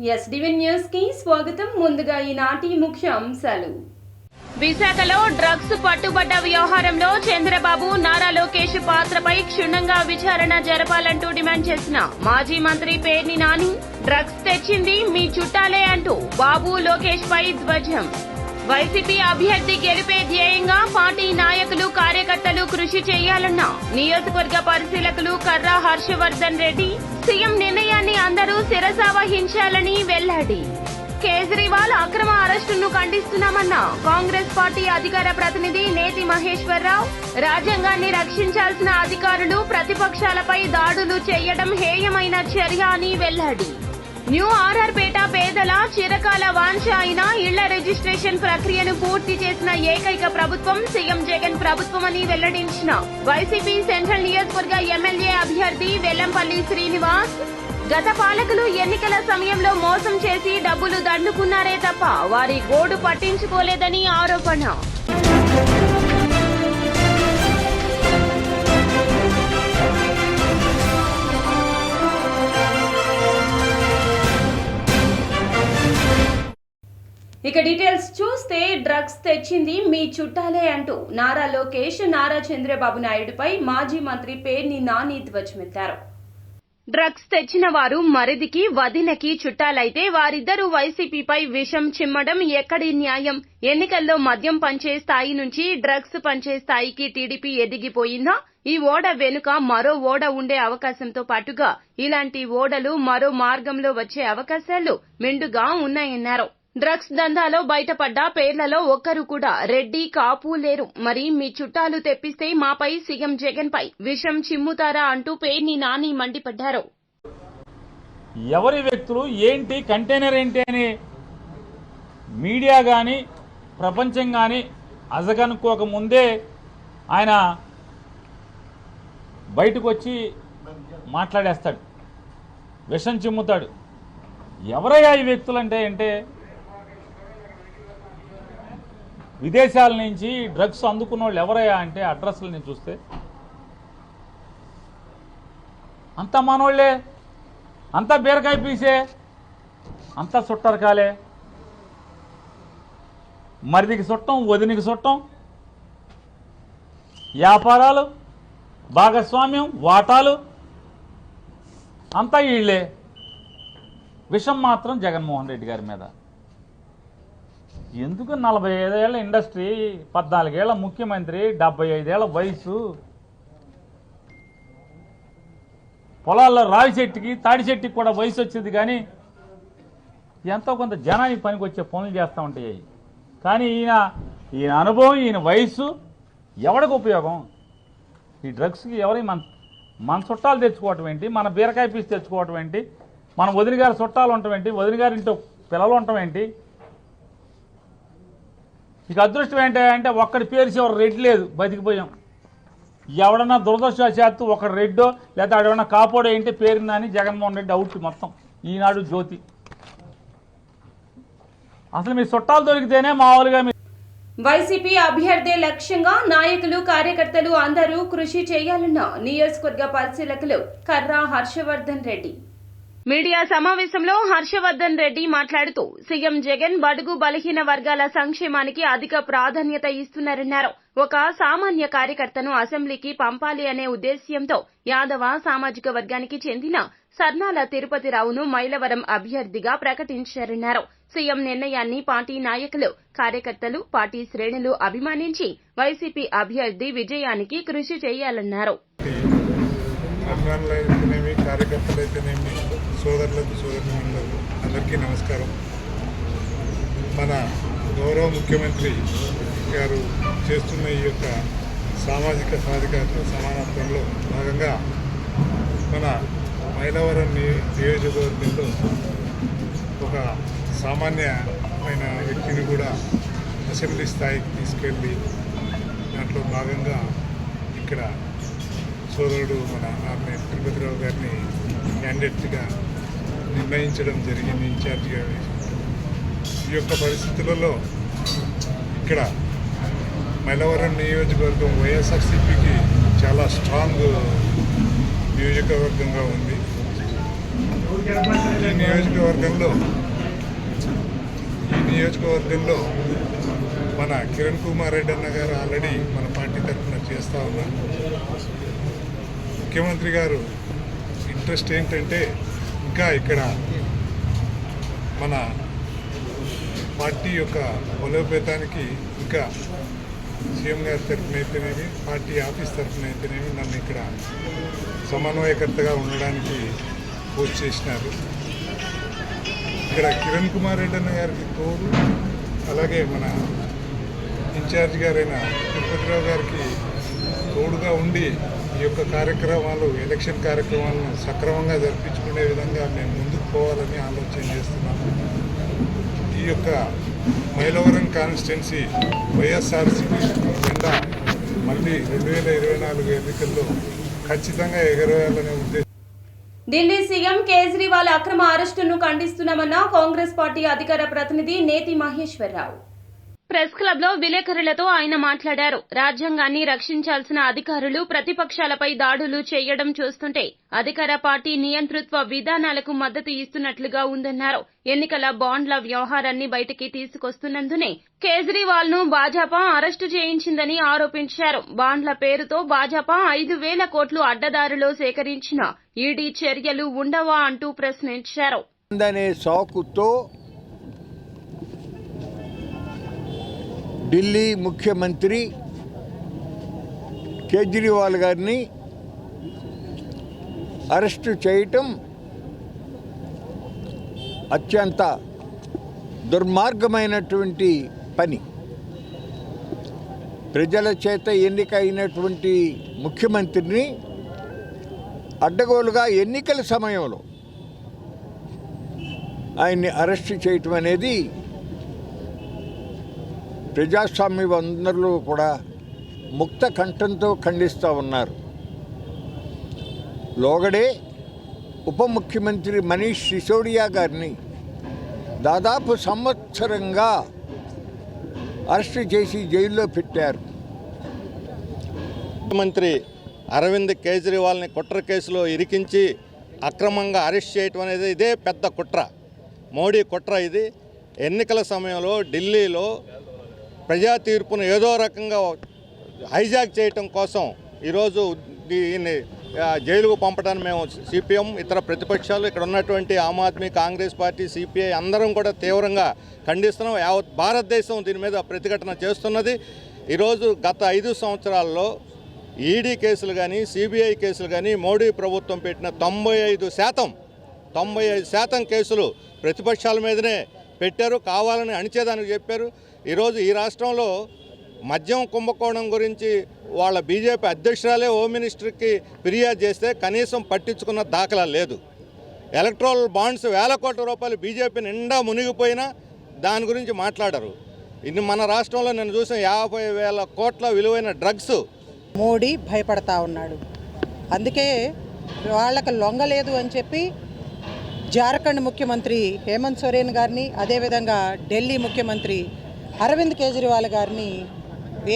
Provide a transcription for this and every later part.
SDV news కి స్వాగతం. ముందుగా ఈనాటి ముఖ్య అంశాలు. విశాఖలో డ్రగ్స్ పట్టుబడ్డ వ్యవహారంలో చంద్రబాబు నారా లోకేష్ పాత్రపై క్షుణ్ణంగా విచారణ జరపాలంటూ డిమాండ్ చేసిన మాజీ మంత్రి పేర్ని నాని, డ్రగ్స్ తెచ్చింది మీ చుట్టాలే అంటూ బాబు లోకేష్ పై ధ్వజం. వైసీపీ అభ్యర్థి గెలిపే ధ్యేయంగా పార్టీ నాయకులు కార్యకర్తలు కృషి చేయాలన్న నియోజకవర్గ పరిశీలకులు కర్రా హర్షవర్ధన్ రెడ్డి. సీఎం నిర్ణయాన్ని అందరూ శిరసావహించాలని వెల్లడి. కేజ్రీవాల్ అక్రమ అరెస్టును ఖండిస్తున్నామన్న కాంగ్రెస్ పార్టీ అధికార ప్రతినిధి నేతి మహేశ్వరరావు. రాజ్యాంగాన్ని రక్షించాల్సిన అధికారులు ప్రతిపక్షాలపై దాడులు చేయడం హేయమైన చర్య అని వెల్లడి. న్యూ ఆర్ఆర్పేట పేదల చిరకాల వాంఛ అయిన ఇళ్ల రిజిస్ట్రేషన్ ప్రక్రియను పూర్తి చేసిన ఏకైక ప్రభుత్వం సీఎం జగన్ ప్రభుత్వమని వెల్లడించిన వైసీపీ సెంట్రల్ నియోజకవర్గ ఎమ్మెల్యే అభ్యర్థి వెల్లంపల్లి శ్రీనివాస్. గత పాలకులు ఎన్నికల సమయంలో మోసం చేసి డబ్బులు దండుకున్నారే తప్ప వారి గోడు పట్టించుకోలేదని ఆరోపణ. ఇక డీటెయిల్స్ చూస్తే, డ్రగ్స్ తెచ్చింది మీ చుట్టాలే అంటూ నారా లోకేష్ నారా చంద్రబాబు నాయుడుపై మాజీ మంత్రి పేర్ని నాని ధ్వజమెత్తారు. డ్రగ్స్ తెచ్చిన వారు మరిదికి వదినకి చుట్టాలైతే వారిద్దరూ వైసీపీపై విషం చిమ్మడం ఎక్కడి న్యాయం? ఎన్నికల్లో మద్యం పంచే స్థాయి నుంచి డ్రగ్స్ పంచే స్థాయికి టీడీపీ ఎదిగిపోయిందా? ఈ ఓడ వెనుక మరో ఓడ ఉండే అవకాశంతో పాటుగా ఇలాంటి ఓడలు మరో మార్గంలో వచ్చే అవకాశాలు మెండుగా ఉన్నాయన్నారు. డ్రగ్స్ దందాలో బయటపడ్డ పేర్లలో ఒక్కరు కూడా రెడ్డి కాపు లేరు. మరి మీ చుట్టాలు తెప్పిస్తే మాపై సీఎం జగన్ పై విషం చిమ్ముతారా అంటూ పేర్ని నాని మండిపడ్డారు. ఎవరి వ్యక్తులు ఏంటి, కంటైనర్ ఏంటి అని మీడియా గాని ప్రపంచం గాని అజగనుకోక ముందే ఆయన బయటకు వచ్చి మాట్లాడేస్తాడు, విషం చిమ్ముతాడు. ఎవరయ్యా ఈ వ్యక్తులు అంటే విదేశాల నుంచి డ్రగ్స్ అందుకున్న వాళ్ళు ఎవరయ్యా అంటే అడ్రస్లని చూస్తే అంతా మనోళ్లే, అంతా బీరకాయ పీసే, అంతా చుట్టరకాలే. మరిదికి చుట్టం, వదినికి చుట్టం, వ్యాపారాలు, భాగస్వామ్యం, వాటాలు అంతా వీళ్లే. విషం మాత్రం జగన్మోహన్ రెడ్డి గారి మీద. ఎందుకు 45 ఏళ్ల ఇండస్ట్రీ, 14 ఏళ్ల ముఖ్యమంత్రి, 75 ఏళ్ల వయసు, పొలాల్లో రావి చెట్టుకి తాడి చెట్టుకి కూడా వయసు వచ్చింది. కానీ ఎంతో కొంత జనానికి పనికి వచ్చే పనులు చేస్తూ ఉంటాయి. కానీ ఈయన అనుభవం, ఈయన వయసు ఎవరికి ఉపయోగం? ఈ డ్రగ్స్కి ఎవరి మన చుట్టాలు తెచ్చుకోవటం ఏంటి, మన బీరకాయ పీస్ తెచ్చుకోవటం ఏంటి, మన వదిన గారి చుట్టాలు ఉండటం ఏంటి, వదిన గారి ఇంట్లో పిల్లలు ఉండటం ఏంటి? ఇక అదృష్టం ఏంటంటే ఒక్కడి పేరు చివరి రెడ్డి లేదు, బతికిపోయాం. ఎవడన్నా దురదృష్టవశాత్తు ఒకడు రెడ్డో లేదా ఆడేమన్నా కాపోడో ఏంటి పేరుందని జగన్మోహన్ రెడ్డి అవుట్ మొత్తం. ఈనాడు జ్యోతి. అసలు మీ చుట్టాలు దొరికితేనే మామూలుగా. వైసీపీ అభ్యర్థి లక్ష్యంగా నాయకులు కార్యకర్తలు అందరూ కృషి చేయాలన్న నియోజకవర్గ పరిశీలకులు కర్రా హర్షవర్ధన్ రెడ్డి. మీడియా సమావేశంలో హర్షవర్ధన్ రెడ్డి మాట్లాడుతూ సీఎం జగన్ బడుగు బలహీన వర్గాల సంక్షేమానికి అధిక ప్రాధాన్యత ఇస్తున్నారన్నారు. ఒక సామాన్య కార్యకర్తను అసెంబ్లీకి పంపాలి అనే ఉద్దేశ్యంతో యాదవ సామాజిక వర్గానికి చెందిన సర్నాల తిరుపతిరావును మైలవరం అభ్యర్థిగా ప్రకటించారన్నారు. సీఎం నిర్ణయాన్ని పార్టీ నాయకులు, కార్యకర్తలు, పార్టీ శ్రేణులు అభిమానించి వైసీపీ అభ్యర్థి విజయానికి కృషి చేయాలన్నారు. అభిమానులైతేనేమి, కార్యకర్తలైతేనేమి, సోదరులకు సోదరులకు అందరికీ నమస్కారం. మన గౌరవ ముఖ్యమంత్రి గారు చేస్తున్న ఈ యొక్క సామాజిక సాధికారత సమానత్వంలో భాగంగా మన మైలవరం నియోజకవర్గంలో ఒక సామాన్యమైన వ్యక్తిని కూడా అసెంబ్లీ స్థాయికి తీసుకెళ్ళి దాంట్లో భాగంగా ఇక్కడ సోదరుడు మన ఆమె తిరుపతిరావు గారిని క్యాండిడేట్గా నిర్ణయించడం జరిగింది, ఇన్ఛార్జిగా వేసి. ఈ యొక్క పరిస్థితులలో ఇక్కడ మైలవరం నియోజకవర్గం వైఎస్ఆర్సీపీకి చాలా స్ట్రాంగ్ నియోజకవర్గంగా ఉంది. ఈ నియోజకవర్గంలో మన కిరణ్ కుమార్ రెడ్డి అన్న గారు ఆల్రెడీ మన పార్టీ తరఫున చేస్తూ ఉన్నారు. ముఖ్యమంత్రి గారు ఇంట్రెస్ట్ ఏంటంటే ఇంకా ఇక్కడ మన పార్టీ యొక్క బలోపేతానికి ఇంకా సీఎం గారి తరఫున అయితేనేమి పార్టీ ఆఫీస్ తరఫున అయితేనేమి నన్ను ఇక్కడ సమన్వయకర్తగా ఉండడానికి పోస్ట్ చేసినారు. ఇక్కడ కిరణ్ కుమార్ రెడ్డి అన్న గారికి తోడు, అలాగే మన ఇన్ఛార్జ్ గారైన తిరుపతిరావు గారికి తోడుగా ఉండి ఈ యొక్క కార్యక్రమాలు, ఎలక్షన్ కార్యక్రమాలను సక్రమంగా జరిపించుకునే విధంగా మేము ముందుకు పోవాలని ఆలోచన చేస్తున్నాము. ఈ యొక్క మైలవరం కాన్స్టిట్యున్సీ వైఎస్ఆర్సీపీ జెండా మళ్ళీ 2024 ఎన్నికల్లో ఖచ్చితంగా ఎగరవేయాలనే ఉద్దేశం. ఢిల్లీ సీఎం కేజ్రీవాల్ అక్రమ అరెస్టును ఖండిస్తున్నామన్న కాంగ్రెస్ పార్టీ అధికార ప్రతినిధి నేతి మహేశ్వరరావు. ప్రెస్ క్లబ్ లో విలేకరులతో ఆయన మాట్లాడారు. రాజ్యాంగాన్ని రక్షించాల్సిన అధికారులు ప్రతిపక్షాలపై దాడులు చేయడం చూస్తుంటే అధికార పార్టీ నియంతృత్వ విధానాలకు మద్దతు ఇస్తున్నట్లుగా ఉందన్నారు. ఎన్నికల బాండ్ల వ్యవహారాన్ని బయటికి తీసుకొస్తున్నందునే కేజ్రీవాల్ ను భాజపా అరెస్టు చేయించిందని ఆరోపించారు. బాండ్ల పేరుతో భాజపా 5,000 కోట్లు అడ్డదారిలో సేకరించిన ఈడీ చర్యలు ఉండవా అంటూ ప్రశ్నించారు. ఢిల్లీ ముఖ్యమంత్రి కేజ్రీవాల్ గారిని అరెస్టు చేయటం అత్యంత దుర్మార్గమైనటువంటి పని. ప్రజల చేత ఎన్నికైనటువంటి ముఖ్యమంత్రిని అడ్డగోలుగా ఎన్నికల సమయంలో ఆయన్ని అరెస్టు చేయటం అనేది ప్రజాస్వామ్యవందరూ కూడా ముక్త కంఠంతో ఖండిస్తూ ఉన్నారు. లోగడే ఉప ముఖ్యమంత్రి మనీష్ సిసోడియా గారిని దాదాపు సంవత్సరంగా అరెస్టు చేసి జైల్లో పెట్టారు. ముఖ్యమంత్రి అరవింద్ కేజ్రీవాల్ని కుట్ర కేసులో ఇరికించి అక్రమంగా అరెస్ట్ చేయటం అనేది ఇదే పెద్ద కుట్ర, మోడీ కుట్ర. ఇది ఎన్నికల సమయంలో ఢిల్లీలో ప్రజా తీర్పును ఏదో రకంగా హైజాక్ చేయటం కోసం ఈరోజు దీన్ని జైలుకు పంపడానికి మేము సిపిఎం, ఇతర ప్రతిపక్షాలు, ఇక్కడ ఉన్నటువంటి ఆమ్ ఆద్మీ, కాంగ్రెస్ పార్టీ, సిపిఐ అందరం కూడా తీవ్రంగా ఖండిస్తున్నాం. యావత్ భారతదేశం దీని మీద ప్రతిఘటన చేస్తున్నది. ఈరోజు గత 5 సంవత్సరాల్లో ఈడీ కేసులు కానీ, సిబిఐ కేసులు కానీ మోడీ ప్రభుత్వం పెట్టిన 95% కేసులు ప్రతిపక్షాల మీదనే పెట్టారు, కావాలని అణిచేదానికి చెప్పారు. ఈరోజు ఈ రాష్ట్రంలో మద్యం కుంభకోణం గురించి వాళ్ళ బీజేపీ అధ్యక్షురాలే హోమ్ మినిస్టర్కి ఫిర్యాదు చేస్తే కనీసం పట్టించుకున్న దాఖలా లేదు. ఎలక్ట్రల్ బాండ్స్ 1,000 కోట్ల రూపాయలు బీజేపీ నిండా మునిగిపోయినా దాని గురించి మాట్లాడరు. ఇది మన రాష్ట్రంలో నేను చూసిన 50,000 కోట్ల విలువైన డ్రగ్స్. మోడీ భయపడతా ఉన్నాడు. అందుకే వాళ్ళకు లొంగలేదు అని చెప్పి జార్ఖండ్ ముఖ్యమంత్రి హేమంత్ సోరెన్ గారిని, అదేవిధంగా ఢిల్లీ ముఖ్యమంత్రి అరవింద్ కేజ్రీవాల్ గారిని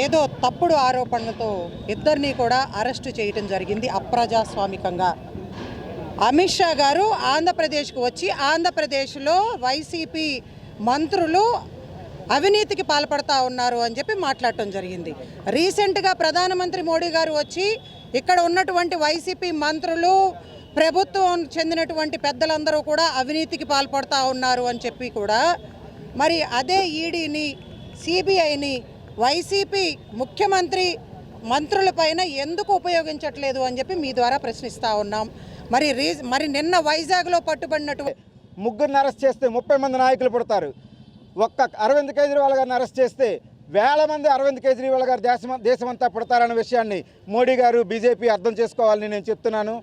ఏదో తప్పుడు ఆరోపణలతో ఇద్దరిని కూడా అరెస్టు చేయటం జరిగింది అప్రజాస్వామికంగా. అమిత్ షా గారు ఆంధ్రప్రదేశ్కు వచ్చి ఆంధ్రప్రదేశ్లో వైసీపీ మంత్రులు అవినీతికి పాల్పడతా ఉన్నారు అని చెప్పి మాట్లాడటం జరిగింది. రీసెంట్గా ప్రధానమంత్రి మోడీ గారు వచ్చి ఇక్కడ ఉన్నటువంటి వైసీపీ మంత్రులు, ప్రభుత్వం చెందినటువంటి పెద్దలందరూ కూడా అవినీతికి పాల్పడతా ఉన్నారు అని చెప్పి కూడా మరి అదే ఈడీని, సిబిఐని వైసీపీ ముఖ్యమంత్రి మంత్రులపైన ఎందుకు ఉపయోగించట్లేదు అని చెప్పి మీ ద్వారా ప్రశ్నిస్తూ ఉన్నాం. మరి నిన్న వైజాగ్లో పట్టుబడినటువంటి 3 అరెస్ట్ చేస్తే 30 మంది నాయకులు పుడతారు. ఒక్క అరవింద్ కేజ్రీవాల్ గారిని అరెస్ట్ చేస్తే 1000 మంది అరవింద్ కేజ్రీవాల్ గారు దేశమంతా పుడతారన్న విషయాన్ని మోడీ గారు, బీజేపీ అర్థం చేసుకోవాలని నేను చెప్తున్నాను.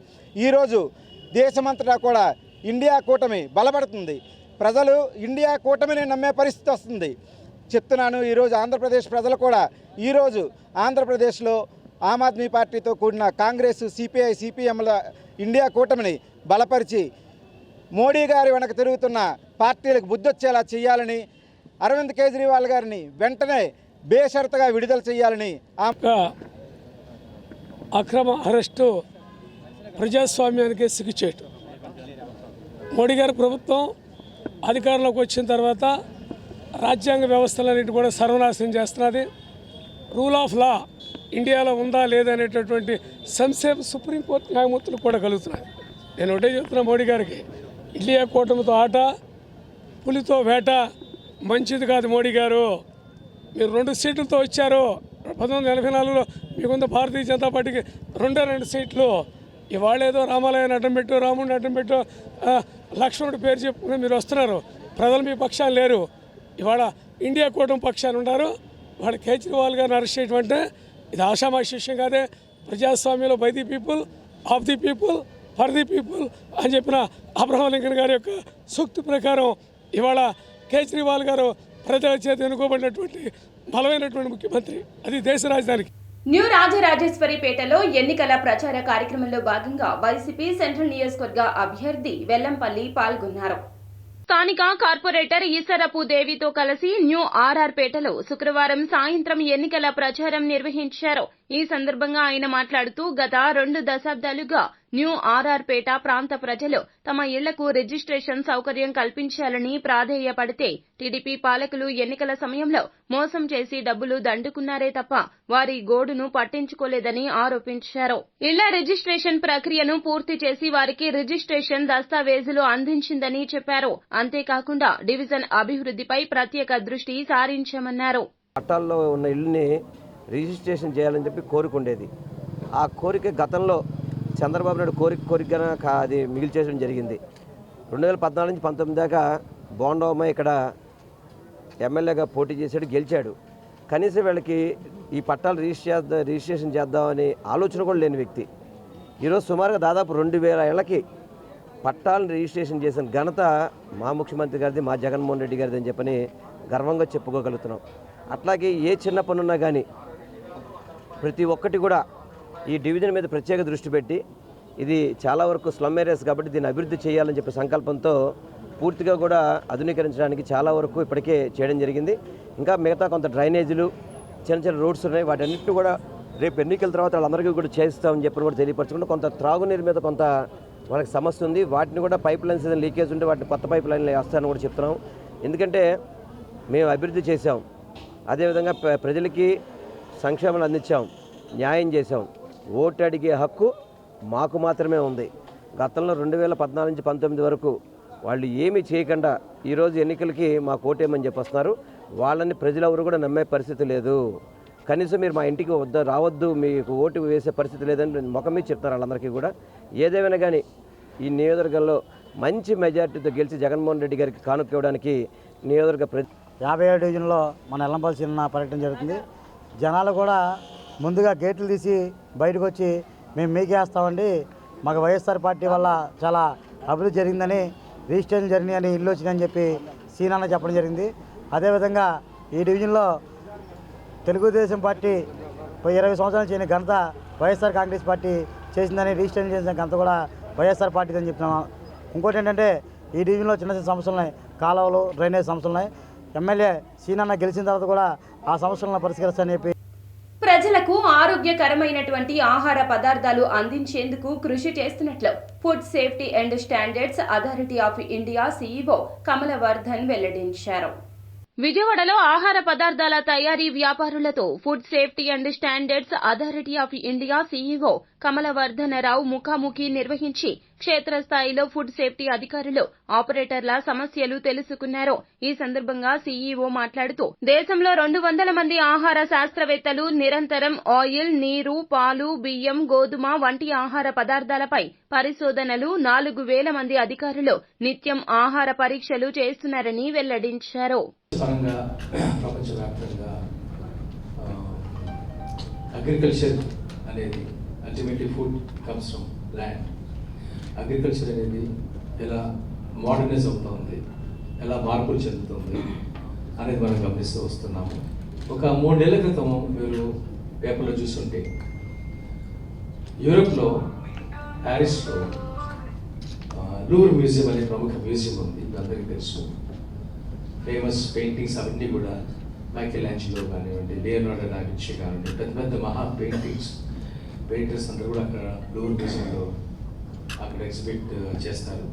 ఈరోజు దేశమంతటా కూడా ఇండియా కూటమి బలపడుతుంది. ప్రజలు ఇండియా కూటమిని నమ్మే పరిస్థితి వస్తుంది చెప్తున్నాను. ఈరోజు ఆంధ్రప్రదేశ్ ప్రజలు కూడా ఈరోజు ఆంధ్రప్రదేశ్లో ఆమ్ ఆద్మీ పార్టీతో కూడిన కాంగ్రెస్, సిపిఐ, సిపిఎంల ఇండియా కూటమిని బలపరిచి మోడీ గారి వెనక తిరుగుతున్న పార్టీలకు బుద్ధొచ్చేలా చేయాలని, అరవింద్ కేజ్రీవాల్ గారిని వెంటనే బేషరతుగా విడుదల చేయాలని. అక్రమ అరెస్టు ప్రజాస్వామ్యానికి సిగ్గుచేటు. మోడీ గారి ప్రభుత్వం అధికారంలోకి వచ్చిన తర్వాత రాజ్యాంగ వ్యవస్థలన్నిటి కూడా సర్వనాశనం చేస్తున్నది. రూల్ ఆఫ్ లా ఇండియాలో ఉందా లేదా అనేటటువంటి సంశయం సుప్రీంకోర్టు న్యాయమూర్తులు కూడా కలుగుతున్నాయి. నేను ఒకటే చెప్తున్నా మోడీ గారికి, ఇండియా కూటమితో ఆట, పులితో వేట మంచిది కాదు. మోడీ గారు, మీరు 2 సీట్లతో వచ్చారు. 1984లో మీకుంద భారతీయ జనతా పార్టీకి 2 సీట్లు. ఇవాళ ఏదో రామాలయాన్ని అడ్డం పెట్టు, రాముడిని అడ్డం పెట్టు, లక్ష్మణుడి పేరు చెప్పుకుని మీరు వస్తున్నారు. ప్రజలు మీ పక్షాన్ని లేరు. ఇవాళ ఇండియా కూటమి పక్షాన్ని ఉన్నారు. వాడు కేజ్రీవాల్ గారిని అరెస్ట్ చేయడం అంటే ఇది ఆషామాషి విషయం కాదే. ప్రజాస్వామ్యంలో by the people, of the people, for the people అని చెప్పిన అబ్రహం లింకన్ గారి యొక్క సూక్తి ప్రకారం ఇవాళ కేజ్రీవాల్ గారు ప్రజల చేత ఎన్నుకోబడినటువంటి బలమైనటువంటి ముఖ్యమంత్రి, అది దేశ రాజధానికి. న్యూ రాజరాజేశ్వరిపేటలో ఎన్నికల ప్రచార కార్యక్రమంలో భాగంగా వైసీపీ సెంట్రల్ నియోజకవర్గ అభ్యర్థి వెల్లంపల్లి పాల్గొన్నారు. స్థానిక కార్పొరేటర్ ఈసరపు దేవితో కలిసి న్యూ ఆర్ఆర్ పేటలో శుక్రవారం సాయంత్రం ఎన్నికల ప్రచారం నిర్వహించారు. ఈ సందర్భంగా ఆయన మాట్లాడుతూ గత 2 దశాబ్దాలుగా న్యూ ఆర్ఆర్ పేట ప్రాంత ప్రజలు తమ ఇళ్లకు రిజిస్ట్రేషన్ సౌకర్యం కల్పించాలని ప్రాధేయపడితే టీడీపీ పాలకులు ఎన్నికల సమయంలో మోసం చేసి డబ్బులు దండుకున్నారే తప్ప వారి గోడును పట్టించుకోలేదని ఆరోపించారు. ఇళ్ల రిజిస్ట్రేషన్ ప్రక్రియను పూర్తి చేసి వారికి రిజిస్ట్రేషన్ దస్తావేజులు అందించిందని చెప్పారు. అంతేకాకుండా డివిజన్ అభివృద్ధిపై ప్రత్యేక దృష్టి సారించామన్నారు. పట్టాల్లో ఉన్న ఇల్లుని రిజిస్ట్రేషన్ చేయాలని చెప్పి కోరిక ఉండేది. ఆ కోరిక గతంలో చంద్రబాబు నాయుడు కోరికగా అది మిగిల్చేయడం జరిగింది. 2014 నుంచి 19 దాకా బోండమ్మ ఇక్కడ ఎమ్మెల్యేగా పోటీ చేశాడు, గెలిచాడు. కనీసం వీళ్ళకి ఈ పట్టాలు రిజిస్ట్రేషన్ చేద్దామని ఆలోచన కూడా లేని వ్యక్తి ఈరోజు సుమారుగా దాదాపు 2000 ఏళ్లకి పట్టాలను రిజిస్ట్రేషన్ చేసిన ఘనత మా ముఖ్యమంత్రి గారిది, మా జగన్మోహన్ రెడ్డి గారిది అని చెప్పని గర్వంగా చెప్పుకోగలుగుతున్నాం. అట్లాగే ఏ చిన్న పనున్నా కానీ ప్రతి ఒక్కటి కూడా ఈ డివిజన్ మీద ప్రత్యేక దృష్టి పెట్టి, ఇది చాలా వరకు స్లమ్ ఏరియాస్ కాబట్టి దీన్ని అభివృద్ధి చేయాలని చెప్పే సంకల్పంతో పూర్తిగా కూడా ఆధునీకరించడానికి చాలా వరకు ఇప్పటికే చేయడం జరిగింది. ఇంకా మిగతా కొంత డ్రైనేజీలు, చిన్న రోడ్స్ ఉన్నాయి. వాటన్నిటిని కూడా రేపు ఎన్నికల తర్వాత వాళ్ళందరికీ కూడా చేస్తామని చెప్పి కూడా తెలియపరచుకుంటూ కొంత త్రాగునీరు మీద కొంత వాళ్ళకి సమస్య ఉంది. వాటిని కూడా పైప్ లైన్స్ ఏదైనా లీకేజ్ ఉంటే వాటిని కొత్త పైప్ లైన్లు వేస్తారని కూడా చెప్తున్నాం. ఎందుకంటే మేము అభివృద్ధి చేసాం, అదేవిధంగా ప్రజలకి సంక్షేమాలు అందించాం, న్యాయం చేసాం. ఓటు అడిగే హక్కు మాకు మాత్రమే ఉంది. గతంలో 2014 నుంచి 19 వరకు వాళ్ళు ఏమీ చేయకుండా ఈరోజు ఎన్నికలకి మాకు ఓటేమని చెప్పొస్తున్నారు. వాళ్ళని ప్రజలెవరు కూడా నమ్మే పరిస్థితి లేదు. కనీసం మీరు మా ఇంటికి రావద్దు, మీకు ఓటు వేసే పరిస్థితి లేదని ముఖం మీద చెప్తున్నారు వాళ్ళందరికీ కూడా. ఏదేమైనా కానీ ఈ నియోజకవర్గంలో మంచి మెజార్టీతో గెలిచి జగన్మోహన్ రెడ్డి గారికి కానుక ఇవ్వడానికి నియోజకవర్గ 57 డివిజన్లో మన ఎల్లంపల్లి చిన్న పర్యటన జరుగుతుంది. జనాలు కూడా ముందుగా గేట్లు తీసి బయటకు వచ్చి మేము మీకేస్తామండి, మాకు వైఎస్ఆర్ పార్టీ వల్ల చాలా అభివృద్ధి జరిగిందని, రిజిస్ట్రేషన్ జరిగినాయని, ఇల్లు వచ్చినాయని చెప్పి సీనాన్న చెప్పడం జరిగింది. అదేవిధంగా ఈ డివిజన్లో తెలుగుదేశం పార్టీ 20 సంవత్సరాలు చేయని ఘనత వైఎస్ఆర్ కాంగ్రెస్ పార్టీ చేసిందని, రిజిస్ట్రేషన్ చేసిన ఘనత కూడా వైఎస్ఆర్ పార్టీ అని చెప్తున్నాం. ఇంకోటి ఏంటంటే ఈ డివిజన్లో చిన్న చిన్న సమస్యలు ఉన్నాయి, కాలువలు, డ్రైనేజ్ సమస్యలు ఉన్నాయి. ఎమ్మెల్యే సీనన్న గెలిచిన తర్వాత కూడా ఆ సమస్యలను పరిష్కరిస్తారని చెప్పి ప్రజలకు ఆరోగ్యకరమైనటువంటి ఆహార పదార్థాలు అందించేందుకు కృషి చేస్తున్నట్లు food safety and standards authority of India CEO Kamalavardhan వెల్లడించారు. విజయవాడలో ఆహార పదార్థాల తయారీ వ్యాపారులతో food safety and standards authority of India CEO Kamalavardhanarao ముఖాముఖి నిర్వహించి క్షేత్రస్థాయిలో ఫుడ్ సేఫ్టీ అధికారులు, ఆపరేటర్ల సమస్యలు తెలుసుకున్నారు. ఈ సందర్భంగా సీఈఓ మాట్లాడుతూ దేశంలో 200 మంది ఆహార శాస్త్రవేత్తలు నిరంతరం ఆయిల్, నీరు, పాలు, బియ్యం, గోధుమ వంటి ఆహార పదార్థాలపై పరిశోధనలు, 4000 మంది అధికారులు నిత్యం ఆహార పరీక్షలు చేస్తున్నారని వెల్లడించారు. ప్రపంచవ్యాప్తంగా అగ్రికల్చర్ అనేది ultimately food comes from land. Agriculture అనేది ఎలా మోడర్నైజ్ అవుతుంది, ఎలా మార్పులు చెందుతుంది అనేది మనం గమనిస్తూ వస్తున్నాము. ఒక 3 ఏళ్ల క్రితం మీరు పేపర్లో చూస్తుంటే యూరోప్లో ప్యారిస్లో లూవర్ మ్యూజియం అనే ప్రముఖ మ్యూజియం ఉంది, అందరికీ తెలుసు. ఫేమస్ పెయింటింగ్స్ అవన్నీ కూడా మైకెలాంజెలో కానివ్వండి, లియోనార్డో డా వించి కానివ్వండి, పెద్ద పెద్ద మహా పెయింటర్స్ అందరూ కూడా అక్కడ లూవర్ మ్యూజియంలో అక్కడ ఎగ్జిబిట్ చేస్తారు.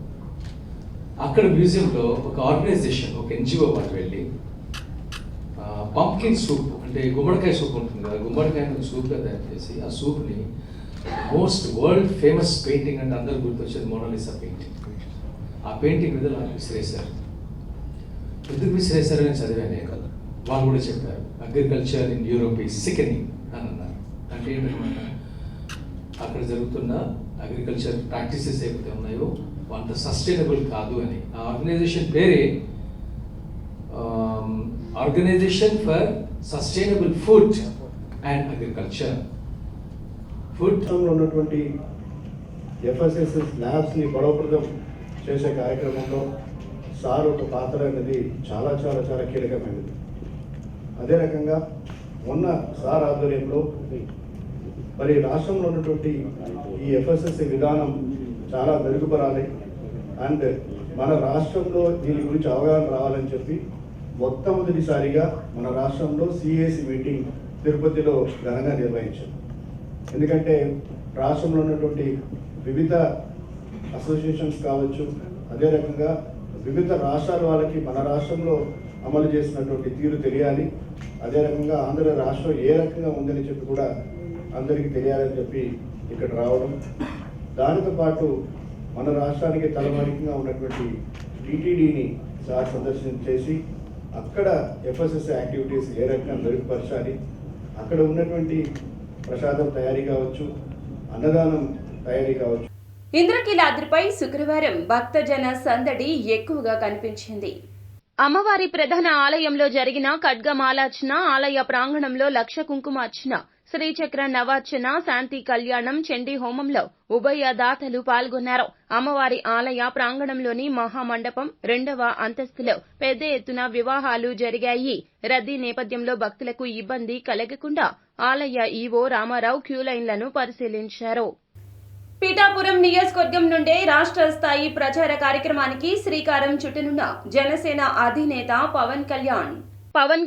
అక్కడ మ్యూజియంలో ఒక ఆర్గనైజేషన్, ఒక ఎన్జిఓ వాళ్ళు వెళ్ళి పంప్కిన్ సూప్ అంటే గుమ్మడికాయ సూప్ ఉంటుంది కదా, గుమ్మడికాయను సూప్గా తయారు చేసి ఆ సూప్ని మోస్ట్ వరల్డ్ ఫేమస్ పెయింటింగ్ అంటే అందరూ గుర్తొచ్చేది మోనాలిసా పెయింటింగ్. ఆ పెయింటింగ్ మీద వాళ్ళు విసిరేశారు. ఎందుకు విసిరేశారని చదివాను నేను. వాళ్ళు కూడా చెప్పారు అగ్రికల్చర్ ఇన్ యూరోప్ ఈజ్ సికెనింగ్ అని అన్నారు. అంటే ఏంటన్నమాట, అక్కడ జరుగుతున్న అగ్రికల్చర్ ప్రాక్టీసెస్ ఏవైతే ఉన్నాయో అంత సస్టైనబుల్ కాదు అని. ఆ ఆర్గనైజేషన్ పేరే organization for sustainable food and agriculture. ఫుడ్లో ఉన్నటువంటి ఎఫ్ఎస్ఎస్ఎస్ ల్యాబ్స్ని బలోపేతం చేసే కార్యక్రమంలో సార్ ఒక పాత్ర అనేది చాలా చాలా చాలా కీలకమైనది. అదే రకంగా మొన్న సార్ ఆధ్వర్యంలో మరి రాష్ట్రంలో ఉన్నటువంటి ఈ ఎఫ్ఎస్ఎస్సి విధానం చాలా మెరుగుపరాలి అండ్ మన రాష్ట్రంలో దీని గురించి అవగాహన రావాలని చెప్పి మొట్టమొదటిసారిగా మన రాష్ట్రంలో సిఏసి మీటింగ్ తిరుపతిలో ఘనంగా నిర్వహించాం. ఎందుకంటే రాష్ట్రంలో ఉన్నటువంటి వివిధ అసోసియేషన్స్ కావచ్చు, అదే రకంగా వివిధ రాష్ట్రాల వాళ్ళకి మన రాష్ట్రంలో అమలు చేసినటువంటి తీరు తెలియాలి. అదే రకంగా ఆంధ్ర రాష్ట్రం ఏ రకంగా ఉందని చెప్పి కూడా అందరికీ తెలియాలని చెప్పి ఇక్కడ రావడం. దానితో పాటు మన రాష్ట్రానికి తలమానికంగా ఉన్నటువంటి టీటీడీని సార్ సందర్శన చేసి అక్కడ ఎఫ్ఎస్ఎస్ యాక్టివిటీస్ ఏ రకంగా మెరుగుపరచాలి, అక్కడ ఉన్నటువంటి ప్రసాదం తయారీ కావచ్చు, అన్నదానం తయారీ కావచ్చు. ఇంద్రకీలాద్రిపై శుక్రవారం భక్తజన సందడి ఎక్కువగా కనిపించింది. అమ్మవారి ప్రధాన ఆలయంలో జరిగిన ఖడ్గమాలార్చన, ఆలయ ప్రాంగణంలో లక్ష కుంకుమార్చన, శ్రీచక్ర నవార్చన, శాంతి కళ్యాణం, చండీ హోమంలో ఉభయ దాతలు పాల్గొన్నారు. అమ్మవారి ఆలయ ప్రాంగణంలోని మహామండపం 2వ అంతస్తులో పెద్ద ఎత్తున వివాహాలు జరిగాయి. రద్దీ నేపథ్యంలో భక్తులకు ఇబ్బంది కలగకుండా ఆలయ ఈవో రామారావు క్యూలైన్లను పరిశీలించారు. పీఠాపురం నియోజకవర్గం నుండే రాష్ట్ర స్థాయి ప్రచార కార్యక్రమానికి శ్రీకారం చుట్టనున్న జనసేన అధినేత పవన్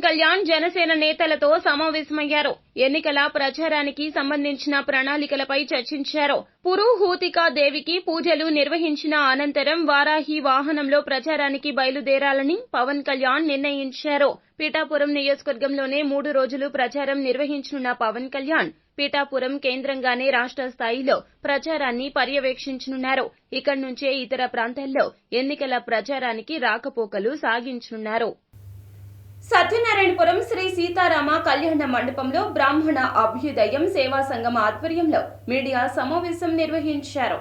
కళ్యాణ్ జనసేన నేతలతో సమావేశమయ్యారు. ఎన్నికల ప్రచారానికి సంబంధించిన ప్రణాళికలపై చర్చించారు. పురుహూతికా దేవికి పూజలు నిర్వహించిన అనంతరం వారాహి వాహనంలో ప్రచారానికి బయలుదేరాలని పవన్ కళ్యాణ్ నిర్ణయించారు. పీఠాపురం నియోజకవర్గంలోనే 3 రోజులు ప్రచారం నిర్వహించనున్న పవన్ కళ్యాణ్ పీఠాపురం కేంద్రంగానే రాష్ట్ర స్థాయిలో ప్రచారాన్ని పర్యవేక్షించనున్నారు. ఇక్కడి నుంచే ఇతర ప్రాంతాల్లో ఎన్నికల ప్రచారానికి రాకపోకలు సాగించనున్నారు. సత్యనారాయణపురం శ్రీ సీతారామ కళ్యాణ మండపంలో బ్రాహ్మణ అభ్యుదయం సేవా సంఘం ఆధ్వర్యంలో మీడియా సమావేశం నిర్వహించారు.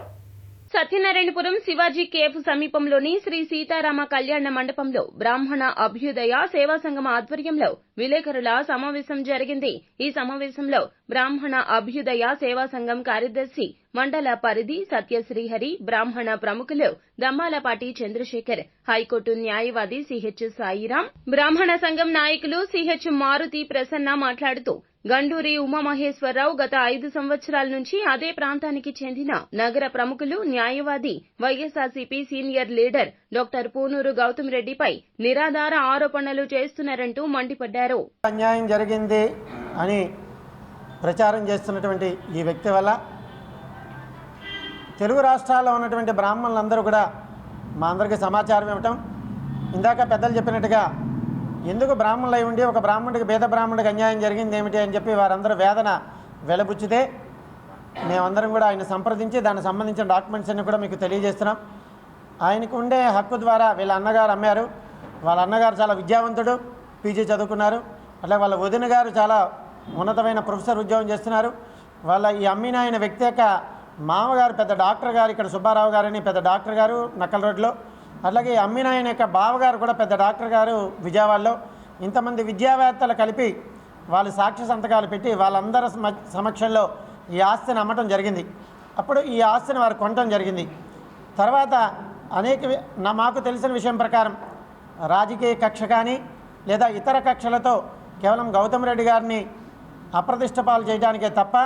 సత్యనారాయణపురం శివాజీ కేఫ్ సమీపంలోని శ్రీ సీతారామ కళ్యాణ మండపంలో బ్రాహ్మణ అభ్యుదయ సేవా సంఘం ఆధ్వర్యంలో విలేకరుల సమావేశం జరిగింది. ఈ సమావేశంలో బ్రాహ్మణ అభ్యుదయ సేవా సంఘం కార్యదర్శి మండల పరిధి సత్యశ్రీహరి, బ్రాహ్మణ ప్రముఖులు దమ్మాలపాటి చంద్రశేఖర్, హైకోర్టు న్యాయవాది సిహెచ్ సాయిరాం, బ్రాహ్మణ సంఘం నాయకులు సిహెచ్ మారుతి ప్రసన్న మాట్లాడుతూ గండూరి ఉమామహేశ్వరరావు గత 5 సంవత్సరాల నుంచి అదే ప్రాంతానికి చెందిన నగర ప్రముఖులు, న్యాయవాది, YSRCP senior leader doctor Punuru Gautam రెడ్డిపై నిరాధార ఆరోపణలు చేస్తున్నారంటూ మండిపడ్డారు. అన్యాయం జరిగింది అని ప్రచారం చేస్తున్నటువంటి ఈ వ్యక్తి వల్ల తెలుగు రాష్ట్రాల్లో ఉన్నటువంటి బ్రాహ్మణులందరూ కూడా మా అందరికీ సమాచారం ఇవ్వటం, ఇందాక పెద్దలు చెప్పినట్టుగా ఎందుకు బ్రాహ్మణులు అయి ఉండి ఒక బ్రాహ్మణుడికి పేద బ్రాహ్మణుడికి అన్యాయం జరిగింది ఏమిటి అని చెప్పి వారందరూ వేదన వెలబుచ్చితే మేమందరం కూడా ఆయన సంప్రదించి దానికి సంబంధించిన డాక్యుమెంట్స్ అన్ని కూడా మీకు తెలియజేస్తున్నాం. ఆయనకు ఉండే హక్కు ద్వారా వీళ్ళ అన్నగారు అమ్మారు. వాళ్ళ అన్నగారు చాలా విద్యావంతుడు, పీజీ చదువుకున్నారు. అట్లా వాళ్ళ వదిన గారు చాలా ఉన్నతమైన ప్రొఫెసర్ ఉద్యోగం చేస్తున్నారు. వాళ్ళ ఈ అమ్మిన ఆయన వ్యక్తి యొక్క మామగారు పెద్ద డాక్టర్ గారు, ఇక్కడ సుబ్బారావు గారని పెద్ద డాక్టర్ గారు నక్కల్ రోడ్లో. అట్లాగే అమ్మిన ఆయన యొక్క బావగారు కూడా పెద్ద డాక్టర్ గారు విజయవాడలో. ఇంతమంది విద్యావేత్తలు కలిపి వాళ్ళు సాక్ష్య సంతకాలు పెట్టి వాళ్ళందరి సమక్షంలో ఈ ఆస్తిని అమ్మటం జరిగింది. అప్పుడు ఈ ఆస్తిని వారు కొనటం జరిగింది. తర్వాత మాకు తెలిసిన విషయం ప్రకారం రాజకీయ కక్ష కానీ లేదా ఇతర కక్షలతో కేవలం గౌతమ్ రెడ్డి గారిని అప్రతిష్ట పాలు చేయడానికే తప్ప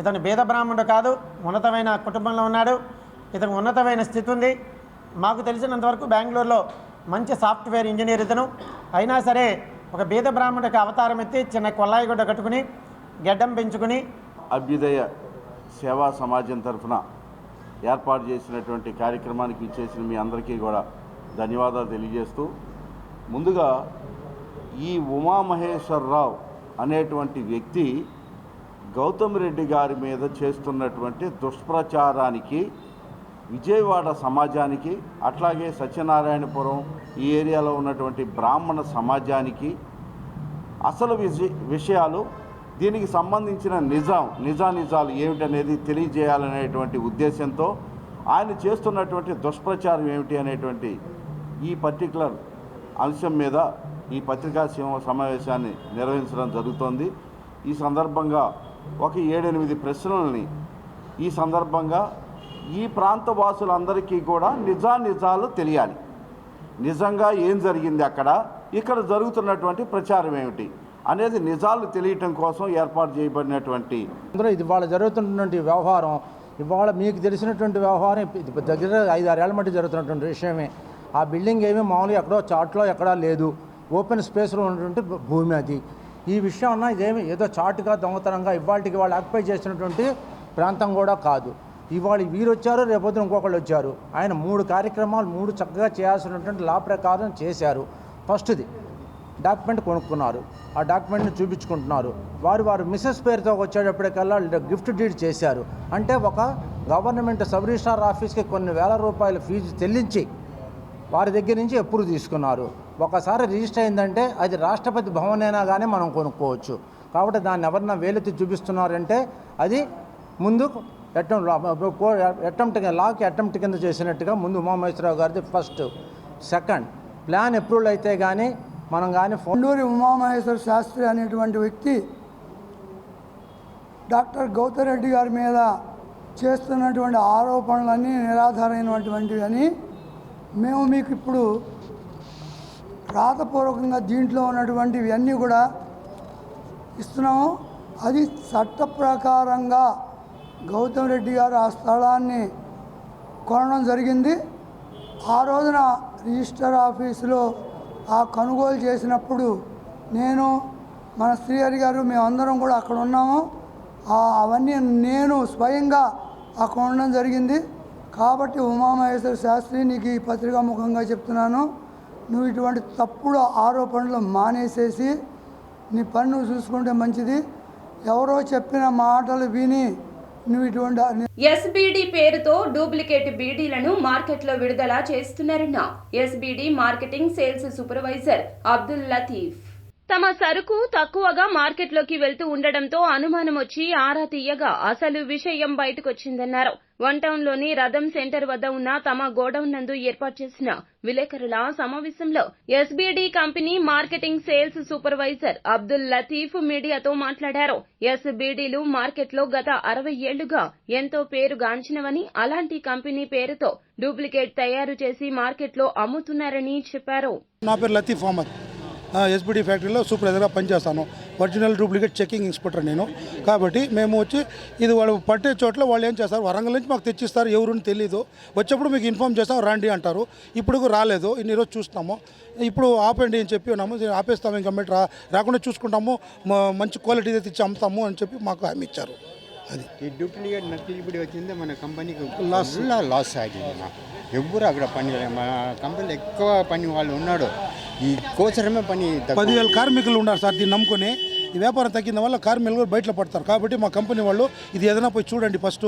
ఇతను బీద బ్రాహ్మణుడు కాదు, ఉన్నతమైన కుటుంబంలో ఉన్నాడు, ఇతను ఉన్నతమైన స్థితి ఉంది. మాకు తెలిసినంతవరకు బెంగళూరులో మంచి సాఫ్ట్వేర్ ఇంజనీర్ ఇతను. అయినా సరే ఒక బీద బ్రాహ్మణుడికి అవతారం ఎత్తి చిన్న కొల్లాయి గుడ్డ కట్టుకుని గెడ్డం పెంచుకుని అభ్యుదయ సేవా సమాజం తరఫున ఏర్పాటు చేసినటువంటి కార్యక్రమానికి ఇచ్చేసిన మీ అందరికీ కూడా ధన్యవాదాలు తెలియజేస్తూ, ముందుగా ఈ ఉమామహేశ్వరరావు అనేటువంటి వ్యక్తి గౌతమ్ రెడ్డి గారి మీద చేస్తున్నటువంటి దుష్ప్రచారానికి విజయవాడ సమాజానికి, అట్లాగే సత్యనారాయణపురం ఈ ఏరియాలో ఉన్నటువంటి బ్రాహ్మణ సమాజానికి అసలు విషయాలు, దీనికి సంబంధించిన నిజాలు ఏమిటనేది తెలియజేయాలనేటువంటి ఉద్దేశంతో ఆయన చేస్తున్నటువంటి దుష్ప్రచారం ఏమిటి అనేటువంటి ఈ పర్టికులర్ అంశం మీద ఈ పత్రికా సమావేశాన్ని నిర్వహించడం జరుగుతోంది. ఈ సందర్భంగా ఒక 7-8 ప్రశ్నలని ఈ సందర్భంగా ఈ ప్రాంత వాసులందరికీ కూడా నిజాలు తెలియాలి. నిజంగా ఏం జరిగింది అక్కడ, ఇక్కడ జరుగుతున్నటువంటి ప్రచారం ఏమిటి అనేది నిజాలు తెలియటం కోసం ఏర్పాటు చేయబడినటువంటి ఇది ఇవాళ జరుగుతున్నటువంటి వ్యవహారం, ఇవాళ మీకు తెలిసినటువంటి వ్యవహారం దగ్గర 5-6 ఏళ్ల మట్టి జరుగుతున్నటువంటి విషయమే. ఆ బిల్డింగ్ ఏమీ మామూలుగా ఎక్కడో చాట్లో ఎక్కడా లేదు, ఓపెన్ స్పేస్లో ఉన్నటువంటి భూమి అది. ఈ విషయం అన్న ఇదేమి ఏదో చాటుగా దొంగతనంగా ఇవాళకి వాళ్ళు ఆక్యుపై చేసినటువంటి ప్రాంతం కూడా కాదు. ఇవాళ వీరు వచ్చారు, రేపొద్దున ఇంకొకళ్ళు వచ్చారు. ఆయన 3 కార్యక్రమాలు 3 చక్కగా చేయాల్సినటువంటి లా ప్రకారం చేశారు. ఫస్ట్ది డాక్యుమెంట్ కొనుక్కున్నారు, ఆ డాక్యుమెంట్ని చూపించుకుంటున్నారు. వారు మిస్సెస్ పేరుతో వచ్చేటప్పటికల్లా గిఫ్ట్ డీడ్ చేశారు. అంటే ఒక గవర్నమెంట్ సబ్ రిజిస్ట్రార్ ఆఫీస్కి కొన్ని వేల రూపాయల ఫీజు చెల్లించి వారి దగ్గర నుంచి అప్రూవ్ తీసుకున్నారు. ఒకసారి రిజిస్టర్ అయిందంటే అది రాష్ట్రపతి భవన్ అయినా కానీ మనం కొనుక్కోవచ్చు. కాబట్టి దాన్ని ఎవరన్నా వేలెత్తి చూపిస్తున్నారంటే అది ముందు అటెంప్ట్ కింద చేసినట్టుగా ముందు ఉమామహేశ్వరరావు గారిది ఫస్ట్. సెకండ్, ప్లాన్ అప్రూవల్ అయితే కానీ మనం కానీ కొండూరి ఉమామహేశ్వర శాస్త్రి అనేటువంటి వ్యక్తి డాక్టర్ గౌతమ్ రెడ్డి గారి మీద చేస్తున్నటువంటి ఆరోపణలన్నీ నిరాధారమైనటువంటివి అని మేము మీకు ఇప్పుడు రాతపూర్వకంగా దీంట్లో ఉన్నటువంటివి అన్నీ కూడా ఇస్తున్నాము. అది చట్ట ప్రకారంగా గౌతమ్ రెడ్డి గారు ఆ స్థలాన్ని కొనడం జరిగింది. ఆ రోజున రిజిస్టర్ ఆఫీసులో ఆ కొనుగోలు చేసినప్పుడు నేను, మన శ్రీహరి గారు, మేమందరం కూడా అక్కడ ఉన్నాము. అవన్నీ నేను స్వయంగా అక్కడ ఉండడం జరిగింది. కాబట్టి ఉమామహేశ్వర శాస్త్రి, నీకు ఈ పత్రికా ముఖంగా చెప్తున్నాను, నువ్వు ఇటువంటి తప్పుడు ఆరోపణలు మానేసేసి నీ పని నువ్వు చూసుకుంటే మంచిది. ఎవరో చెప్పిన మాటలు విని నువ్వు ఇటువంటి ఎస్బీడీ పేరుతో డూప్లికేట్ బీడీలను మార్కెట్లో విడుదల చేస్తున్నారన్న SBD marketing sales supervisor Abdul Latif. తమ సరుకు తక్కువగా మార్కెట్లోకి వెళ్తూ ఉండడంతో అనుమానం వచ్చి ఆరా తీయగా అసలు విషయం బయటకొచ్చిందన్నారు. వన్ టౌన్లోని రథం సెంటర్ వద్ద ఉన్న తమ గోడౌన్ నందు ఏర్పాటు చేసిన విలేకరుల సమావేశంలో SBD company marketing sales supervisor Abdul Latif మీడియాతో మాట్లాడారు. ఎస్బీడీలు మార్కెట్లో గత 60 ఏళ్లుగా ఎంతో పేరుగాంచినవని, అలాంటి కంపెనీ పేరుతో డూప్లికేట్ తయారు చేసి మార్కెట్లో అమ్ముతున్నారని చెప్పారు. నా పేరు లతీఫ్ అహ్మద్, ఎస్బీడీ ఫ్యాక్టరీలో సూపర్వైజర్గా పనిచేస్తాను. ఒరిజినల్ డూప్లికేట్ చెకింగ్ ఇన్స్పెక్టర్ నేను. కాబట్టి మేము వచ్చి ఇది వాళ్ళు పట్టే చోట్ల వాళ్ళు ఏం చేస్తారు, వరంగల్ నుంచి మాకు తెచ్చిస్తారు, ఎవరుని తెలీదు. వచ్చేప్పుడు మీకు ఇన్ఫామ్ చేస్తాం రండి అంటారు. ఇప్పుడు రాలేదు, ఇన్ని రోజు చూస్తున్నాము. ఇప్పుడు ఆపండి అని చెప్పి ఉన్నాము, ఆపేస్తాము, ఇంకా రాకుండా చూసుకుంటాము, మంచి క్వాలిటీ తెచ్చి అమ్ముతాము అని చెప్పి మాకు హామీ ఇచ్చారు. అది ఈ డూప్లికేట్ నకిలీ ఇప్పుడు వచ్చింది మన కంపెనీకి లాస్ ఆగింది. ఎవ్వరు అక్కడ పని, మన కంపెనీలో ఎక్కువ పని వాళ్ళు ఉన్నాడు. ఈ కోసరమే పని 10,000 కార్మికులు ఉన్నారు సార్. దీన్ని నమ్ముకొని ఈ వ్యాపారం తగ్గిన వల్ల కార్మికులు బయటలో పడతారు. కాబట్టి మా కంపెనీ వాళ్ళు ఇది ఏదైనా పోయి చూడండి ఫస్ట్,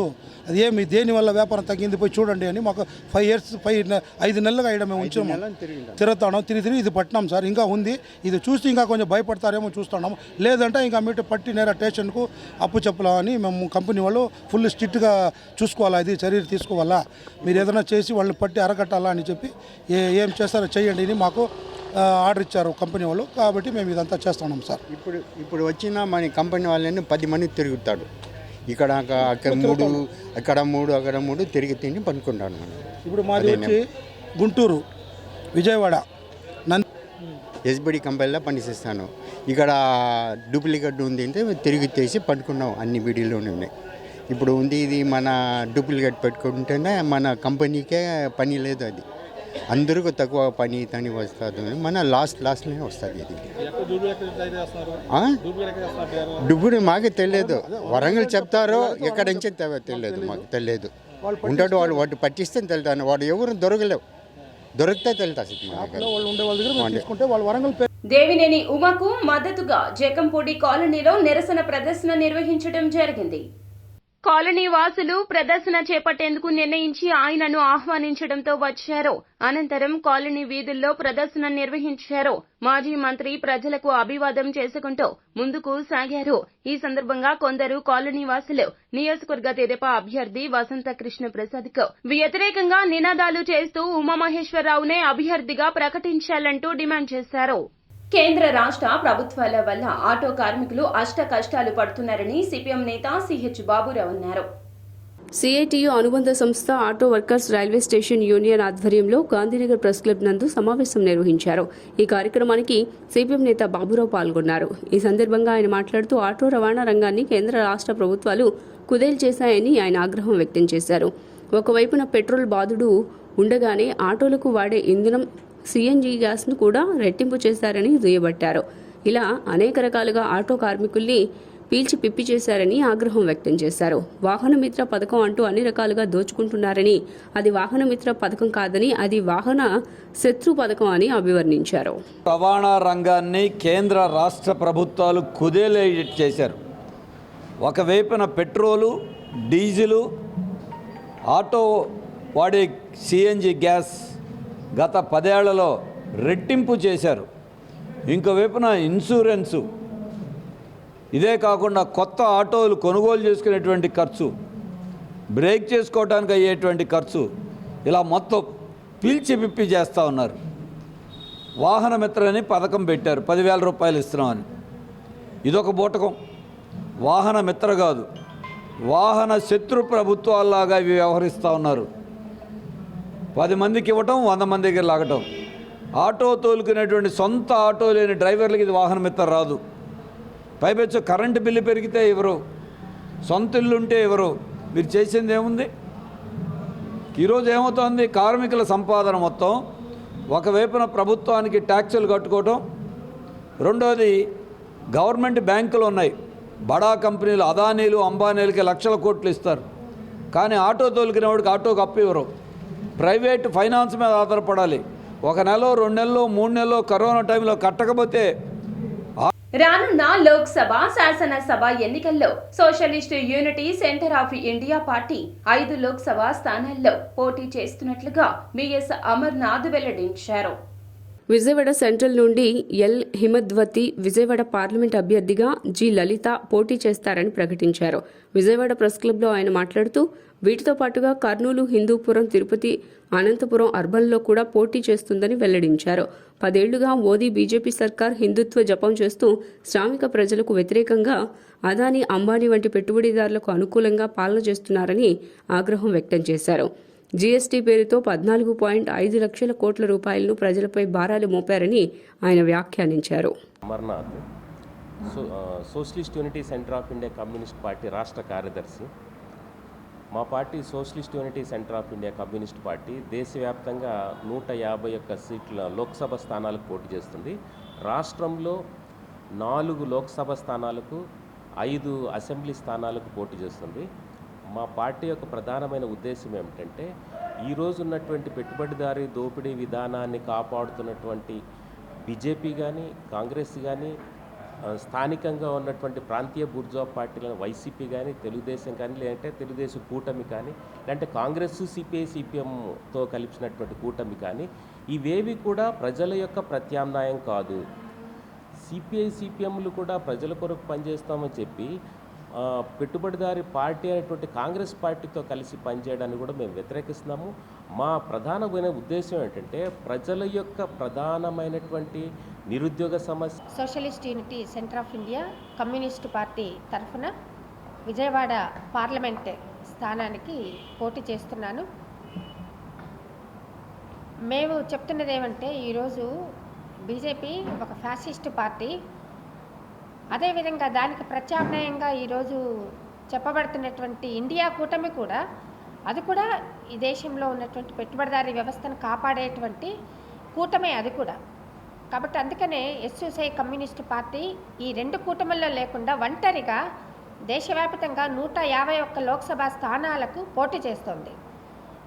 అది ఏమి దేనివల్ల వ్యాపారం తగ్గింది పోయి చూడండి అని మాకు 5 నెలలుగా ఇక్కడ మేము ఉంచాము. తిరుగుతాం, తిరిగి ఇది పట్టినాం సార్. ఇంకా ఉంది, ఇది చూసి ఇంకా కొంచెం భయపడతారేమో చూస్తున్నాము. లేదంటే ఇంకా మీట పట్టి నేర స్టేషన్కు అప్పు చెప్పాలని మేము కంపెనీ వాళ్ళు ఫుల్ స్ట్రిక్ట్గా చూసుకోవాలా, ఇది చర్యలు తీసుకోవాలా, మీరు ఏదైనా చేసి వాళ్ళని పట్టి అరకట్టాలా అని చెప్పి ఏం చేస్తారో చేయండి అని మాకు ఆర్డర్ ఇచ్చారు కంపెనీ వాళ్ళు. కాబట్టి మేము ఇదంతా చేస్తున్నాం సార్. ఇప్పుడు వచ్చిన మన కంపెనీ వాళ్ళని 10 మంది తిరుగుతాడు. ఇక్కడ 3 అక్కడ 3 తిరిగి తిని పనుకుంటాను. ఇప్పుడు మాది వచ్చి గుంటూరు, విజయవాడ, ఎస్బీడీ కంపెనీలో పనిచేస్తాను. ఇక్కడ డూప్లికేట్ ఉంది అంటే తిరిగి తీసి పనుకున్నాం. అన్ని బీడీలోనే ఉన్నాయి. ఇప్పుడు ఉంది ఇది మన డూప్లికేట్ పెట్టుకుంటేనే మన కంపెనీకే పని లేదు. అది అందరికీ తక్కువ పని తని వస్తుంది, మన లాస్ట్లోనే వస్తుంది. ఇది డూప్లికేట్ మాకు తెలియదు, వరంగల్ చెప్తారో ఎక్కడి నుంచి తెలియదు, మాకు తెలియదు. ఉంటాడు వాడు, వాటి పట్టిస్తే తెలుతాను, వాడు ఎవరు దొరకలేవు. దొరికితే తెలుస్తుంది మనకి. దేవినేని ఉమకు మద్దతుగా జకంపూడి కాలనీలో నిరసన ప్రదర్శన నిర్వహించడం జరిగింది. కాలనీ వాసులు ప్రదర్శన చేపట్టేందుకు నిర్ణయించి ఆయనను ఆహ్వానించడంతో వచ్చారు. అనంతరం కాలనీ వీధుల్లో ప్రదర్శన నిర్వహించారు. మాజీ మంత్రి ప్రజలకు అభివాదం చేసుకుంటూ ముందుకు సాగారు. ఈ సందర్భంగా కొందరు కాలనీ వాసులు నియోజకవర్గ తెదేపా అభ్యర్థి వసంత కృష్ణ ప్రసాద్ కు వ్యతిరేకంగా నినాదాలు చేస్తూ ఉమామహేశ్వరరావునే అభ్యర్థిగా ప్రకటించాలంటూ డిమాండ్ చేశారు. కేంద్ర రాష్ట్ర ప్రభుత్వాల వల్ల ఆటో కార్మికులు అష్ట కష్టాలు పడుతున్నారని సిపిఎం నేత సిహెచ్ బాబురావు అన్నారు. సిఐటియు అనుబంధ సంస్థ auto workers railway station union ఆధ్వర్యంలో గాంధీనగర్ ప్రెస్ క్లబ్ నందు సమావేశం నిర్వహించారు. ఈ కార్యక్రమానికి సిపిఎం నేత బాబురావు పాల్గొన్నారు. ఈ సందర్భంగా ఆయన మాట్లాడుతూ ఆటో రవాణా రంగాన్ని కేంద్ర రాష్ట్ర ప్రభుత్వాలు కుదేలు చేశాయని ఆయన ఆగ్రహం వ్యక్తం చేశారు. ఒకవైపున పెట్రోల్ బాధుడు ఉండగానే ఆటోలకు వాడే ఇంధనం సిఎన్జి గ్యాస్ను కూడా రెట్టింపు చేశారని దుయ్యబట్టారు. ఇలా అనేక రకాలుగా ఆటో కార్మికుల్ని పీల్చి పిప్పి చేశారని ఆగ్రహం వ్యక్తం చేశారు. వాహన మిత్ర పథకం అంటూ అన్ని రకాలుగా దోచుకుంటున్నారని, అది వాహన మిత్ర పథకం కాదని అది వాహన శత్రు పథకం అని అభివర్ణించారు. రవాణా రంగాన్ని కేంద్ర రాష్ట్ర ప్రభుత్వాలు కుదేలే చేశారు. ఒకవైపున పెట్రోలు, డీజిలు, ఆటో వాడే సిఎన్జి గ్యాస్ గత 10 ఏళ్లలో రెట్టింపు చేశారు. ఇంకోవైపున ఇన్సూరెన్సు, ఇదే కాకుండా కొత్త ఆటోలు కొనుగోలు చేసుకునేటువంటి ఖర్చు, బ్రేక్ చేసుకోవడానికి అయ్యేటువంటి ఖర్చు, ఇలా మొత్తం పీల్చి పిప్పి చేస్తూ ఉన్నారు. వాహన మిత్రని పథకం పెట్టారు, 10,000 రూపాయలు ఇస్తున్నామని. ఇదొక బూటకం. వాహన మిత్ర కాదు, వాహన శత్రు ప్రభుత్వాల్లాగా ఇవి వ్యవహరిస్తూ ఉన్నారు. 10 మందికి ఇవ్వటం, 100 మంది దగ్గర లాగటం. ఆటో తోలుకునేటువంటి సొంత ఆటో లేని డ్రైవర్లకి ఇది వాహన మిత్ర రాదు. పైపెచ్చు కరెంటు బిల్లు పెరిగితే ఎవరు, సొంత ఇల్లు ఉంటే ఎవరు, మీరు చేసింది ఏముంది? ఈరోజు ఏమవుతోంది? కార్మికుల సంపాదన మొత్తం ఒకవైపున ప్రభుత్వానికి ట్యాక్సులు కట్టుకోవటం, రెండోది గవర్నమెంట్ బ్యాంకులు ఉన్నాయి, బడా కంపెనీలు, అదానీలు, అంబానీలకి లక్షల కోట్లు ఇస్తారు. కానీ ఆటో తోలుకునే వాడికి ఆటోకి అప్పు ఇవ్వరు. ప్రైవేట్ ఫైనాన్స్ మీద ఆధారపడాలి. 1 నెల, 2 నెలలు, 3 నెలలు కరోనా టైంలో కట్టకపోతే. రానున్న లోక్సభ, శాసనసభ ఎన్నికల్లో socialist unity centre of India party 5 Lok Sabha స్థానాల్లో పోటీ చేస్తున్నట్లుగా బిఎస్ అమర్నాథ్ వెల్లడించారు. విజయవాడ సెంట్రల్ నుండి ఎల్ హిమద్వతి విజయవాడ పార్లమెంట్ అభ్యర్థిగా జి లలిత పోటీ చేస్తారని ప్రకటించారు. విజయవాడ ప్రెస్ క్లబ్లో ఆయన మాట్లాడుతూ వీటితో పాటుగా కర్నూలు, హిందూపురం, తిరుపతి, అనంతపురం అర్బన్లో కూడా పోటీ చేస్తుందని వెల్లడించారు. 10 ఏళ్లుగా మోదీ బీజేపీ సర్కార్ హిందుత్వ జపం చేస్తూ శ్రామిక ప్రజలకు వ్యతిరేకంగా అదానీ, అంబానీ వంటి పెట్టుబడిదారులకు అనుకూలంగా పాలన చేస్తున్నారని ఆగ్రహం వ్యక్తం చేశారు. జీఎస్టీ పేరుతో 14.5 లక్షల కోట్ల రూపాయలను ప్రజలపై భారాలు మోపారని ఆయన వ్యాఖ్యానించారు. Amarnath, socialist unity centre of India communist party రాష్ట్ర కార్యదర్శి. మా party socialist unity centre of India communist party దేశవ్యాప్తంగా 151 సీట్ల లోక్సభ స్థానాలకు పోటీ చేస్తుంది. రాష్ట్రంలో 4 లోక్సభ స్థానాలకు, 5 అసెంబ్లీ స్థానాలకు పోటీ చేస్తుంది. మా పార్టీ యొక్క ప్రధానమైన ఉద్దేశం ఏమిటంటే, ఈరోజు ఉన్నటువంటి పెట్టుబడిదారీ దోపిడీ విధానాన్ని కాపాడుతున్నటువంటి బీజేపీ కానీ, కాంగ్రెస్ కానీ, స్థానికంగా ఉన్నటువంటి ప్రాంతీయ బూర్జువా పార్టీలను వైసీపీ కానీ, తెలుగుదేశం కానీ, లేదంటే తెలుగుదేశం కూటమి కానీ, లేదంటే కాంగ్రెస్, సిపిఐ, సిపిఎంతో కలిపినటువంటి కూటమి కానీ, ఇవేవి కూడా ప్రజల యొక్క ప్రత్యామ్నాయం కాదు. సిపిఐ, సిపిఎంలు కూడా ప్రజల కొరకు పనిచేస్తామని చెప్పి పెట్టుబడిదారి పార్టీ అనేటువంటి కాంగ్రెస్ పార్టీతో కలిసి పనిచేయడాన్ని కూడా మేము వ్యతిరేకిస్తున్నాము. మా ప్రధానమైన ఉద్దేశం ఏంటంటే, ప్రజల యొక్క ప్రధానమైనటువంటి నిరుద్యోగ సమస్య. Socialist unity centre of India communist party తరఫున విజయవాడ పార్లమెంట్ స్థానానికి పోటీ చేస్తున్నాను. మేము చెప్తున్నది ఏమంటే, ఈరోజు బీజేపీ ఒక ఫ్యాసిస్ట్ పార్టీ. అదేవిధంగా దానికి ప్రత్యామ్నాయంగా ఈరోజు చెప్పబడుతున్నటువంటి ఇండియా కూటమి కూడా, అది కూడా ఈ దేశంలో ఉన్నటువంటి పెట్టుబడిదారీ వ్యవస్థను కాపాడేటువంటి కూటమే అది కూడా. కాబట్టి అందుకనే ఎస్యుసై కమ్యూనిస్ట్ పార్టీ ఈ 2 కూటమిల్లో లేకుండా ఒంటరిగా దేశవ్యాప్తంగా 151 లోక్సభ స్థానాలకు పోటీ చేస్తోంది.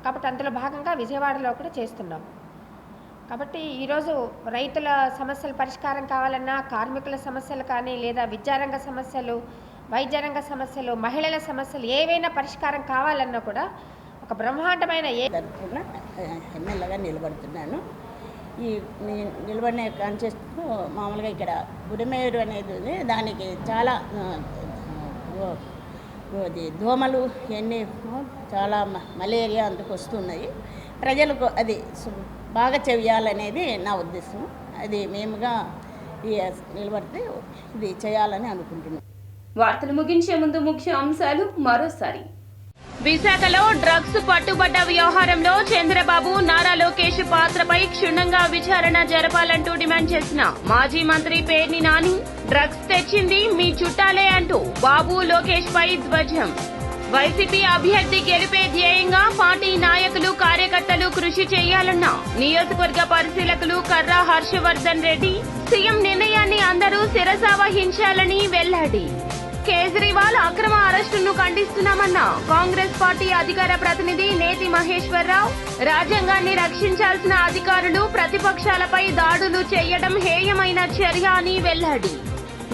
కాబట్టి అందులో భాగంగా విజయవాడలో కూడా చేస్తున్నాం. కాబట్టి ఈరోజు రైతుల సమస్యల పరిష్కారం కావాలన్నా, కార్మికుల సమస్యలు కానీ, లేదా విద్యారంగ సమస్యలు, వైద్యరంగ సమస్యలు, మహిళల సమస్యలు ఏవైనా పరిష్కారం కావాలన్నా కూడా ఒక బ్రహ్మాండమైన ఎమ్మెల్యేగా నిలబడుతున్నాను. ఈ నిలబడిన కాన్సెస్ట్లో మామూలుగా ఇక్కడ బుడమేరు అనేది ఉంది. దానికి చాలా దోమలు ఇవన్నీ చాలా మలేరియా అందుకు వస్తున్నాయి. ప్రజలకు అది బాగా చేయాలనేది నా ఉద్దేశం. అది మేముగా నిలబడితే ఇది చేయాలని అనుకుంటున్నాం. వార్తలు ముగించే ముందు ముఖ్య అంశాలు మరోసారి. విశాఖలో డ్రగ్స్ పట్టుబడ్డ వ్యవహారంలో చంద్రబాబు, నారా లోకేష్ పాత్రపై క్షుణ్ణంగా విచారణ జరపాలంటూ డిమాండ్ చేసిన మాజీ మంత్రి పేర్ని నాని, డ్రగ్స్ తెచ్చింది మీ చుట్టాలే అంటూ బాబు, లోకేష్ పై ధ్వజం. వైసీపీ అభ్యర్థి గెలిపే ధ్యేయంగా పార్టీ నాయకులు, కార్యకర్తలు కృషి చేయాలన్న నియోజకవర్గ పరిశీలకులు కర్రా హర్షవర్ధన్ రెడ్డి. సీఎం నిర్ణయాన్ని అందరూ శిరసావహించాలని వెల్లడి. కేజ్రీవాల్ అక్రమ అరెస్టును ఖండిస్తున్నామన్న కాంగ్రెస్ పార్టీ అధికార ప్రతినిధి నేతి మహేశ్వరరావు. రాజ్యాంగాన్ని రక్షించాల్సిన అధికారులు ప్రతిపక్షాలపై దాడులు చేయడం హేయమైన చర్య అని వెల్లడి.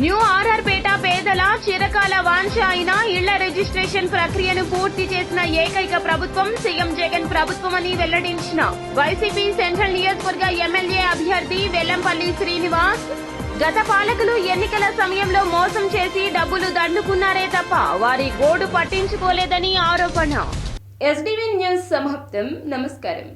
న్యూ ఆర్ఆర్పేట పేదల చిరకాల వాంఛ అయిన ఇళ్ల రిజిస్ట్రేషన్ ప్రక్రియను పూర్తి చేసిన ఏకైక ప్రభుత్వం సీఎం జగన్ ప్రభుత్వమని వెల్లడించిన వైసీపీ సెంట్రల్ నియోజకవర్గ ఎమ్మెల్యే అభ్యర్థి వెల్లంపల్లి శ్రీనివాస్. గత పాలకులు ఎన్నికల సమయంలో మోసం చేసి డబ్బులు దండుకున్నారే తప్ప వారి గోడు పట్టించుకోలేదని ఆరోపణ. ఎస్డీవీ న్యూస్ సమాప్తం. నమస్కారం.